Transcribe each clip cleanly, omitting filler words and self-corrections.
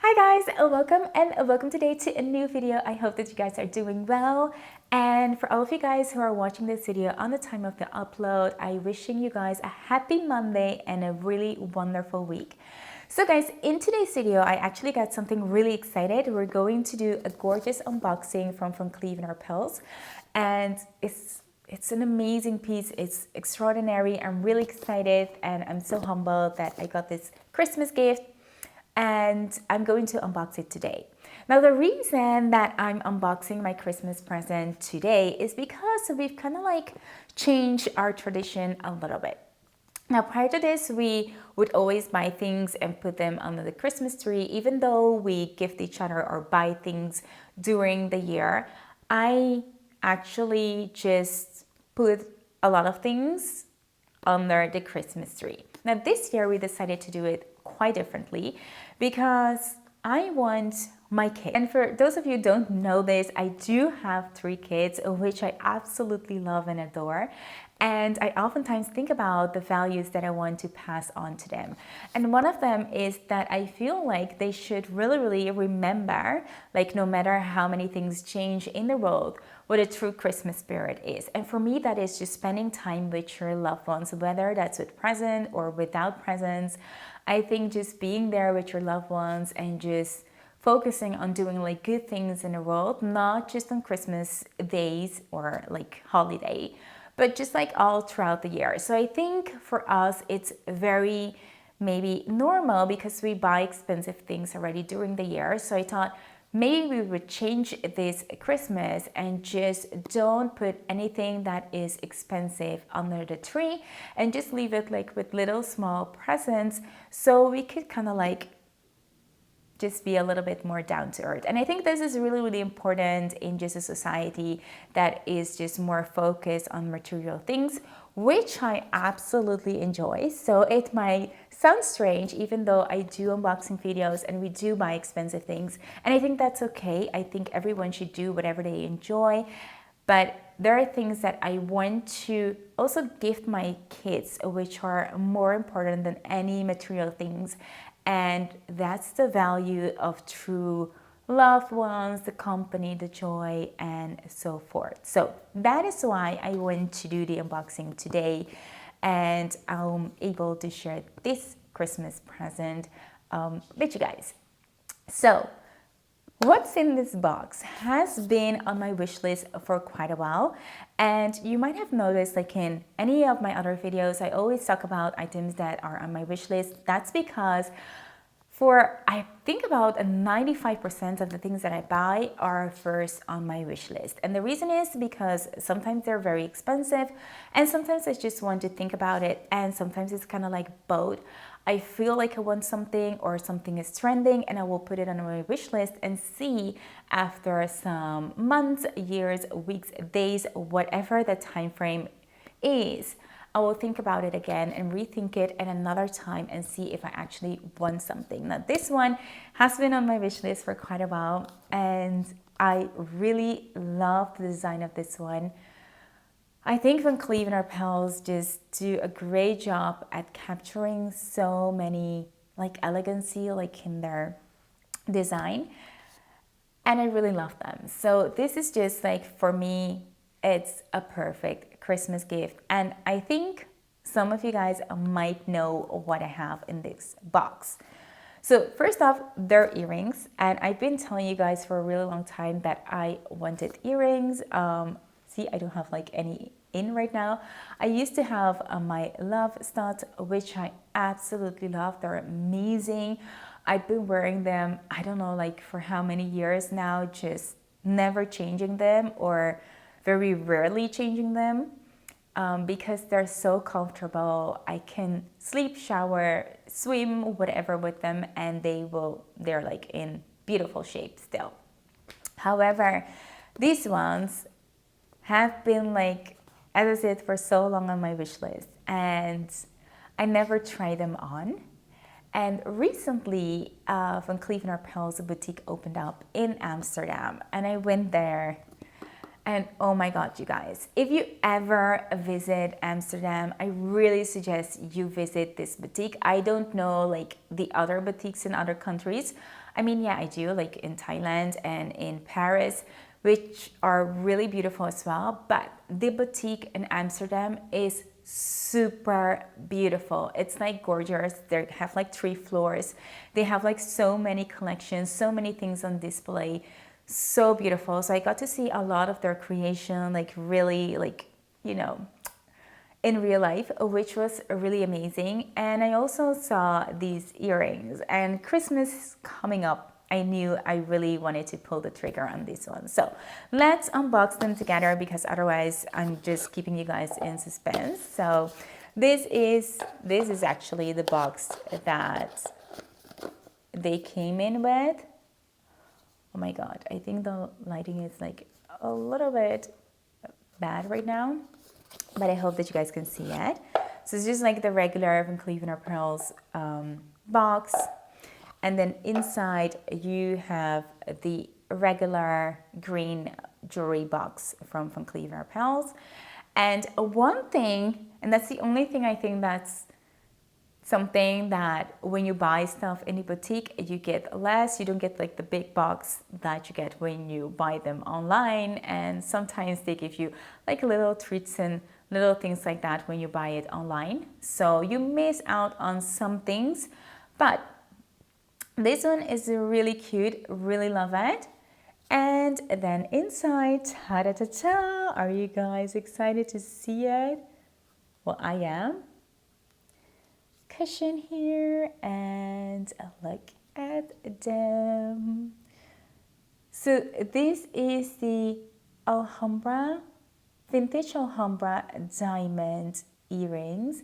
Hi guys, welcome today to a new video. I hope that you guys are doing well. And for all of you guys who are watching this video on the time of the upload, I'm wishing you guys a happy Monday and a really wonderful week. So guys, in today's video, I actually got something really excited. We're going to do a gorgeous unboxing from Cleef Arpels, and it's an amazing piece. It's extraordinary. I'm really excited and I'm so humbled that I got this Christmas gift, and I'm going to unbox it today. Now, the reason that I'm unboxing my Christmas present today is because we've kind of like changed our tradition a little bit. Now, prior to this, we would always buy things and put them under the Christmas tree, even though we gift each other or buy things during the year. I actually just put a lot of things under the Christmas tree. Now, this year we decided to do it quite differently because I want my kids. And for those of you who don't know this, I do have 3 kids, which I absolutely love and adore. And I oftentimes think about the values that I want to pass on to them. And one of them is that I feel like they should really remember, like no matter how many things change in the world, what a true Christmas spirit is. And for me, that is just spending time with your loved ones, whether that's with present or without presents. I think just being there with your loved ones and just focusing on doing like good things in the world, not just on Christmas days or like holiday, but just like all throughout the year. So I think for us, it's very maybe normal because we buy expensive things already during the year. So I thought maybe we would change this Christmas and just don't put anything that is expensive under the tree and just leave it like with little small presents, so we could kind of like just be a little bit more down to earth. And I think this is really important in just a society that is just more focused on material things, which I absolutely enjoy. So it might sound strange, even though I do unboxing videos and we do buy expensive things. And I think that's okay. I think everyone should do whatever they enjoy. But there are things that I want to also gift my kids, which are more important than any material things. And that's the value of true loved ones, the company, the joy, and so forth. So that is why I want to do the unboxing today. And I'm able to share this Christmas present with you guys. So what's in this box has been on my wish list for quite a while, and you might have noticed like in any of my other videos I always talk about items that are on my wish list. That's because I think about 95% of the things that I buy are first on my wish list. And the reason is because sometimes they're very expensive and sometimes I just want to think about it, and sometimes it's kind of like both. I feel like I want something or something is trending and I will put it on my wish list and see after some months, years, weeks, days, whatever the time frame is, I will think about it again and rethink it at another time and see if I actually want something. Now, this one has been on my wish list for quite a while and I really love the design of this one. I think when Cleef Arpels just do a great job at capturing so many like elegancy like in their design, and I really love them. So this is just like, for me, it's a perfect Christmas gift. And I think some of you guys might know what I have in this box. So first off, they're earrings, and I've been telling you guys for a really long time that I wanted earrings. See, I don't have like any in right now. I used to have my love studs, which I absolutely love. They're amazing. I've been wearing them, I don't know, like for how many years now, just never changing them or very rarely changing them because they're so comfortable. I can sleep, shower, swim, whatever with them, and they're like in beautiful shape still. However, these ones have been like, as I said, for so long on my wish list, and I never tried them on. And recently, when Cleef Arpels boutique opened up in Amsterdam, and I went there, And oh my God, you guys, if you ever visit Amsterdam, I really suggest you visit this boutique. I don't know like the other boutiques in other countries. I mean, yeah, I do, like in Thailand and in Paris, which are really beautiful as well. But the boutique in Amsterdam is super beautiful. It's like gorgeous. They have like 3 floors. They have like so many collections, so many things on display. So beautiful. So I got to see a lot of their creation, like really, like, you know, in real life, which was really amazing. And I also saw these earrings, and Christmas coming up, I knew I really wanted to pull the trigger on this one. So let's unbox them together, because otherwise I'm just keeping you guys in suspense. So this is actually the box that they came in with. Oh my God, I think the lighting is like a little bit bad right now, but I hope that you guys can see it. So it's just like the regular from Cleef Arpels box. And then inside you have the regular green jewelry box from Cleef Arpels. And one thing, and that's the only thing I think that's something that when you buy stuff in the boutique, you get less. You don't get like the big box that you get when you buy them online. And sometimes they give you like little treats and little things like that when you buy it online. So you miss out on some things. But this one is really cute. Really love it. And then inside, ta-da-ta-ta, are you guys excited to see it? Well, I am. Cushion here, and look at them. So this is the Alhambra, vintage Alhambra diamond earrings.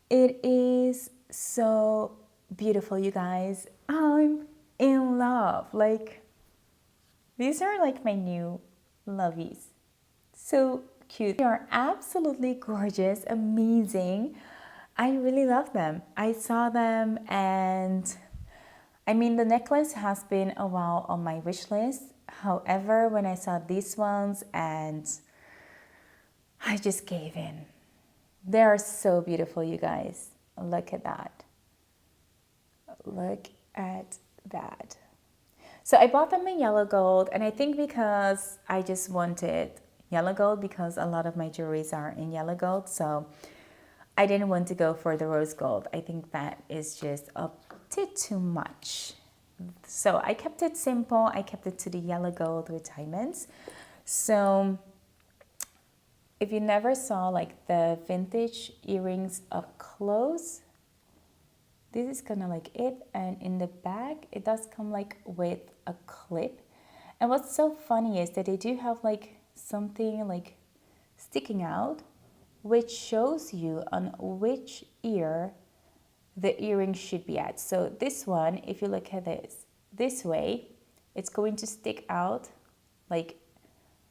It is so beautiful, you guys. I'm in love. Like, these are like my new lovies. So cute. They are absolutely gorgeous, amazing. I really love them. I saw them, and I mean, the necklace has been a while on my wish list. However, when I saw these ones, and I just gave in. They are so beautiful, you guys. Look at that. Look at that. So I bought them in yellow gold, and I think because I just wanted yellow gold, because a lot of my jewelries are in yellow gold. So I didn't want to go for the rose gold. I think that is just a bit too much. So I kept it simple. I kept it to the yellow gold with diamonds. So if you never saw like the vintage earrings up close, this is kind of like it. And in the back, it does come like with a clip. And what's so funny is that they do have like something like sticking out, which shows you on which ear the earring should be at. So this one, if you look at this way, it's going to stick out like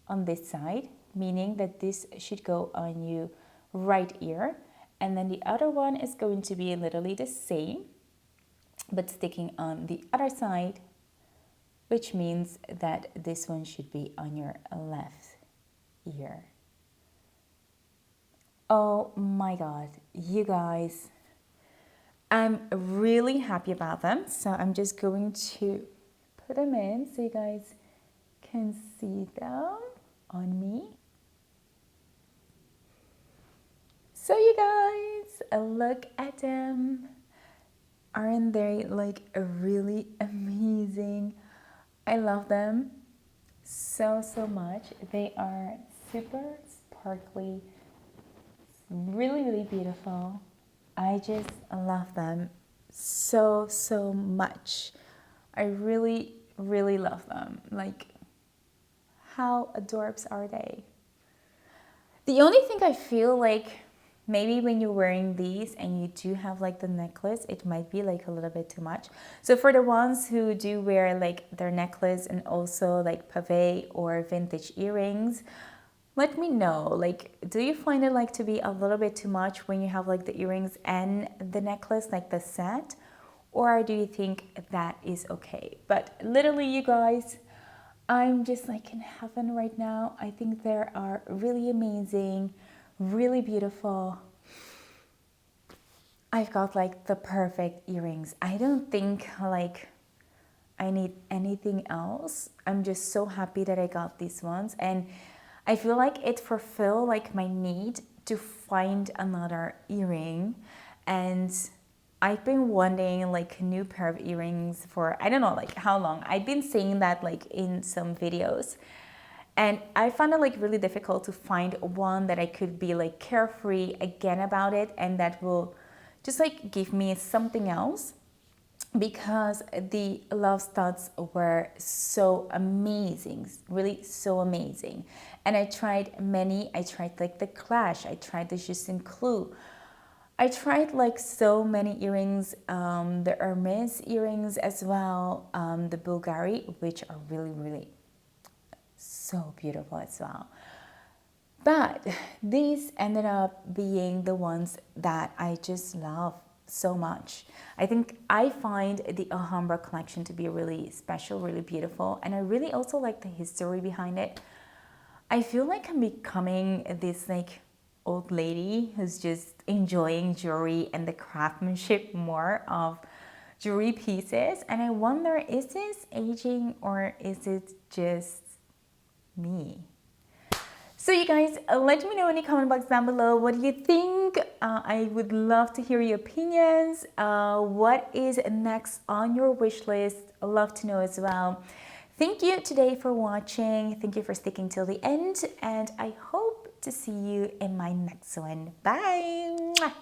on this side, meaning that this should go on your right ear. And then the other one is going to be literally the same, but sticking on the other side, which means that this one should be on your left ear. Oh my God, you guys, I'm really happy about them. So I'm just going to put them in so you guys can see them on me. So you guys, look at them. Aren't they like really amazing? I love them so much. They are super sparkly, really beautiful. I just love them so much. I really love them. Like, how adorbs are they? The only thing I feel like maybe when you're wearing these and you do have like the necklace, it might be like a little bit too much. So for the ones who do wear like their necklace and also like pavé or vintage earrings, let me know, like, do you find it like to be a little bit too much when you have like the earrings and the necklace, like the set? Or do you think that is okay? But literally, you guys, I'm just like in heaven right now. I think they are really amazing, really beautiful. I've got like the perfect earrings. I don't think like I need anything else. I'm just so happy that I got these ones, and I feel like it fulfilled like my need to find another earring. And I've been wanting like a new pair of earrings for I don't know like how long. I've been saying that like in some videos, and I found it like really difficult to find one that I could be like carefree again about it, and that will just like give me something else, because the love studs were so amazing, really so amazing. And I tried many. I tried like the Clash, I tried the Justin Clue, I tried like so many earrings, the Hermes earrings as well, the Bulgari, which are really, really so beautiful as well. But these ended up being the ones that I just love so much. I think I find the Alhambra collection to be really special, really beautiful, and I really also like the history behind it. I feel like I'm becoming this like old lady who's just enjoying jewelry and the craftsmanship more of jewelry pieces, and I wonder, is this aging or is it just me? So you guys, let me know in the comment box down below, what do you think? I would love to hear your opinions. What is next on your wish list? I'd love to know as well. Thank you today for watching. Thank you for sticking till the end, and I hope to see you in my next one. Bye.